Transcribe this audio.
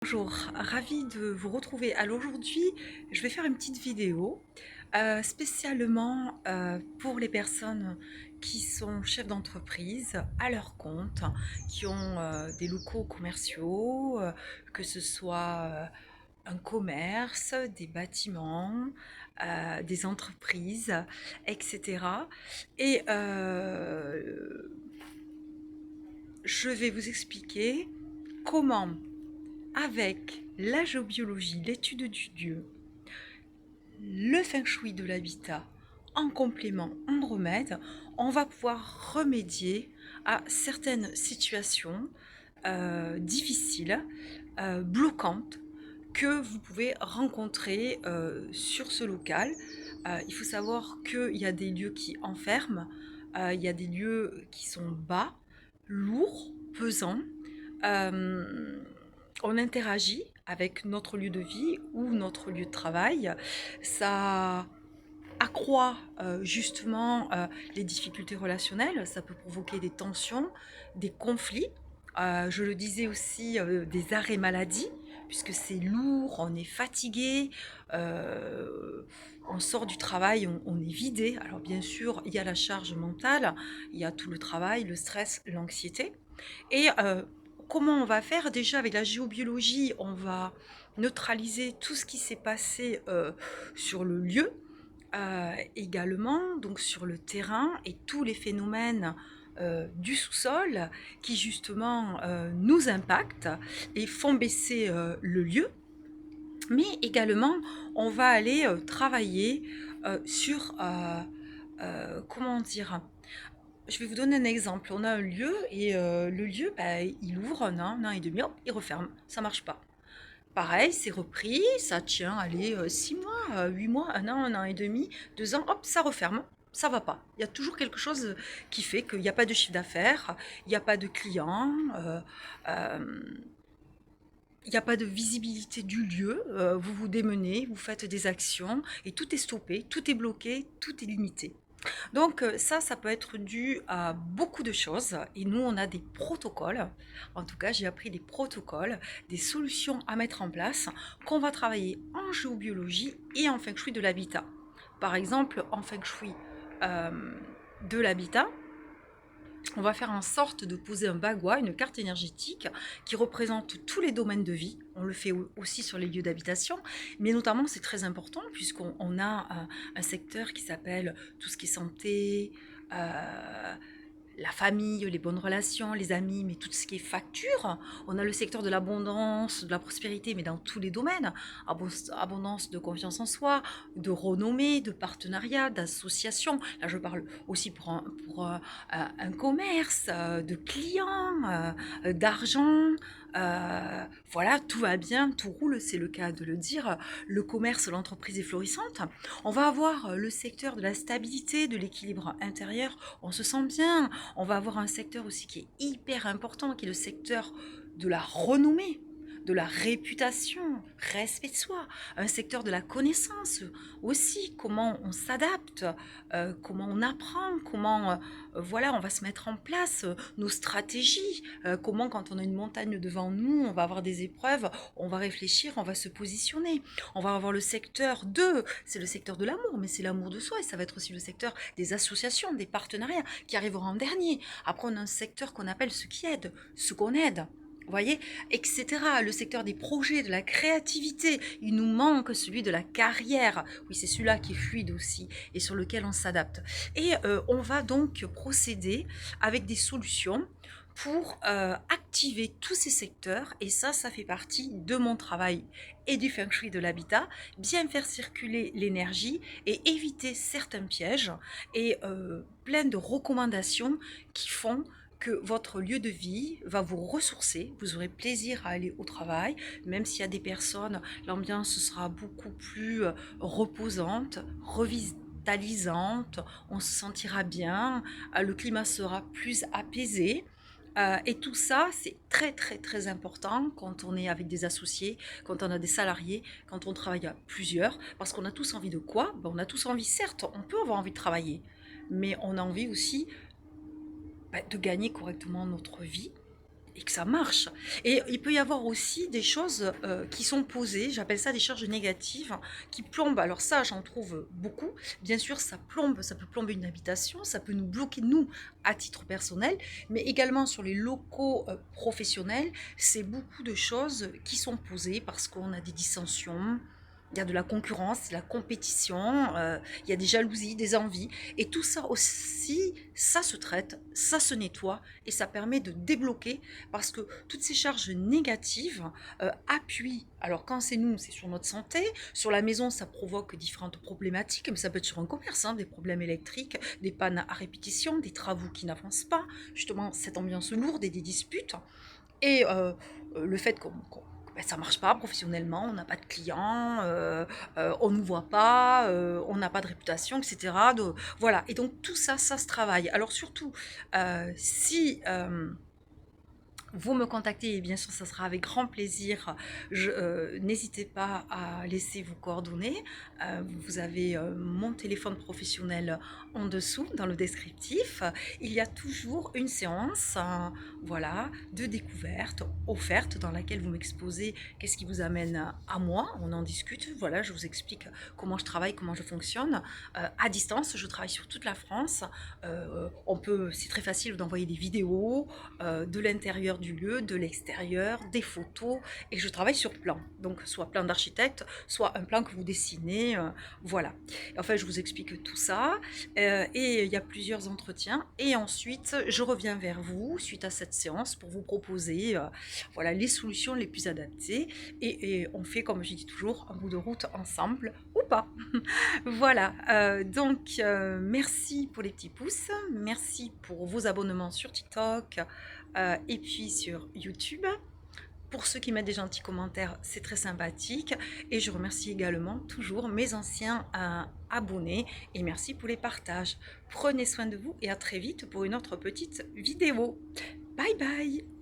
Bonjour, ravie de vous retrouver. Alors aujourd'hui, je vais faire une petite vidéo spécialement pour les personnes qui sont chefs d'entreprise à leur compte, qui ont des locaux commerciaux, que ce soit un commerce, des bâtiments, des entreprises, etc. Et je vais vous expliquer comment avec la géobiologie, l'étude du lieu, le feng shui de l'habitat, en complément, en remède, on va pouvoir remédier à certaines situations difficiles, bloquantes, que vous pouvez rencontrer sur ce local. Il faut savoir qu'il y a des lieux qui enferment, il y a des lieux qui sont bas, lourds, pesants. Euh, on interagit avec notre lieu de vie ou notre lieu de travail. Ça accroît justement les difficultés relationnelles, ça peut provoquer des tensions, des conflits. Je le disais aussi, des arrêts maladie, puisque c'est lourd, on est fatigué, on sort du travail, on est vidé. Alors bien sûr, il y a la charge mentale, il y a tout le travail, le stress, l'anxiété. Et comment on va faire? Déjà avec la géobiologie, on va neutraliser tout ce qui s'est passé sur le lieu, également donc sur le terrain et tous les phénomènes du sous-sol qui justement nous impactent et font baisser le lieu. Mais également, on va aller travailler sur, comment dire, je vais vous donner un exemple. On a un lieu et le lieu, bah, il ouvre un an et demi, hop, il referme. Ça marche pas. Pareil, c'est repris, ça tient, allez, 6 mois, 8 mois, un an et demi, 2 ans, hop, ça referme. Ça va pas. Il y a toujours quelque chose qui fait qu'il n'y a pas de chiffre d'affaires, il n'y a pas de clients, euh, il n'y a pas de visibilité du lieu. Vous vous démenez, vous faites des actions et tout est stoppé, tout est bloqué, tout est limité. Donc ça peut être dû à beaucoup de choses et nous on a des protocoles, en tout cas j'ai appris des protocoles, des solutions à mettre en place qu'on va travailler en géobiologie et en feng shui de l'habitat. Par exemple en feng shui euh, de l'habitat, on va faire en sorte de poser un bagua, une carte énergétique qui représente tous les domaines de vie. On le fait aussi sur les lieux d'habitation, mais notamment c'est très important puisqu'on a un secteur qui s'appelle tout ce qui est santé, la famille, les bonnes relations, les amis, mais tout ce qui est facture. On a le secteur de l'abondance, de la prospérité, mais dans tous les domaines. Abondance de confiance en soi, de renommée, de partenariat, d'association. Là, je parle aussi pour un commerce, de clients, d'argent. Voilà, tout va bien, tout roule, c'est le cas de le dire. Le commerce, l'entreprise est florissante. On va avoir le secteur de la stabilité, de l'équilibre intérieur. On se sent bien. On va avoir un secteur aussi qui est hyper important, qui est le secteur de la renommée, de la réputation, respect de soi, un secteur de la connaissance aussi, comment on s'adapte, comment on apprend, comment voilà, on va se mettre en place nos stratégies, comment quand on a une montagne devant nous, on va avoir des épreuves, on va réfléchir, on va se positionner. On va avoir le secteur c'est le secteur de l'amour, mais c'est l'amour de soi et ça va être aussi le secteur des associations, des partenariats qui arriveront en dernier. Après, on a un secteur qu'on appelle ce qui aide, ce qu'on aide. Vous voyez, etc. Le secteur des projets, de la créativité. Il nous manque celui de la carrière. Oui, c'est celui-là qui est fluide aussi et sur lequel on s'adapte. Et on va donc procéder avec des solutions pour activer tous ces secteurs. Et ça fait partie de mon travail et du feng shui de l'habitat. Bien faire circuler l'énergie et éviter certains pièges et plein de recommandations qui font que votre lieu de vie va vous ressourcer, vous aurez plaisir à aller au travail, même s'il y a des personnes, l'ambiance sera beaucoup plus reposante, revitalisante, on se sentira bien, le climat sera plus apaisé. Et tout ça, c'est très très très important quand on est avec des associés, quand on a des salariés, quand on travaille à plusieurs, parce qu'on a tous envie de quoi? Ben, on a tous envie, certes, on peut avoir envie de travailler, mais on a envie aussi de gagner correctement notre vie et que ça marche. Et il peut y avoir aussi des choses qui sont posées, j'appelle ça des charges négatives, qui plombent. Alors ça, j'en trouve beaucoup. Bien sûr, ça plombe, ça peut plomber une habitation, ça peut nous bloquer, nous, à titre personnel, mais également sur les locaux professionnels, c'est beaucoup de choses qui sont posées parce qu'on a des dissensions, il y a de la concurrence, de la compétition, il y a des jalousies, des envies. Et tout ça aussi, ça se traite, ça se nettoie et ça permet de débloquer parce que toutes ces charges négatives appuient. Alors quand c'est nous, c'est sur notre santé. Sur la maison, ça provoque différentes problématiques, mais ça peut être sur un commerce, hein, des problèmes électriques, des pannes à répétition, des travaux qui n'avancent pas, justement cette ambiance lourde et des disputes. Et le fait ben, ça marche pas professionnellement, on n'a pas de clients, on nous voit pas, on n'a pas de réputation, etc. Voilà. Et donc tout ça, ça se travaille. Alors surtout, si vous me contactez et bien sûr ça sera avec grand plaisir. N'hésitez pas à laisser vos coordonnées. Vous avez mon téléphone professionnel en dessous dans le descriptif. Il y a toujours une séance voilà, de découverte offerte dans laquelle vous m'exposez qu'est-ce qui vous amène à moi. On en discute. Voilà, je vous explique comment je travaille, comment je fonctionne. À distance, je travaille sur toute la France. C'est très facile d'envoyer des vidéos de l'intérieur du lieu, de l'extérieur, des photos, et je travaille sur plan. Donc soit plan d'architecte, soit un plan que vous dessinez, voilà. Enfin, je vous explique tout ça, et il y a plusieurs entretiens, et ensuite je reviens vers vous suite à cette séance pour vous proposer voilà, les solutions les plus adaptées, et on fait, comme je dis toujours, un bout de route ensemble, ou pas. Voilà, merci pour les petits pouces, merci pour vos abonnements sur TikTok, et puis sur YouTube. Pour ceux qui mettent des gentils commentaires, c'est très sympathique. Et je remercie également toujours mes anciens abonnés. Et merci pour les partages. Prenez soin de vous et à très vite pour une autre petite vidéo. Bye bye!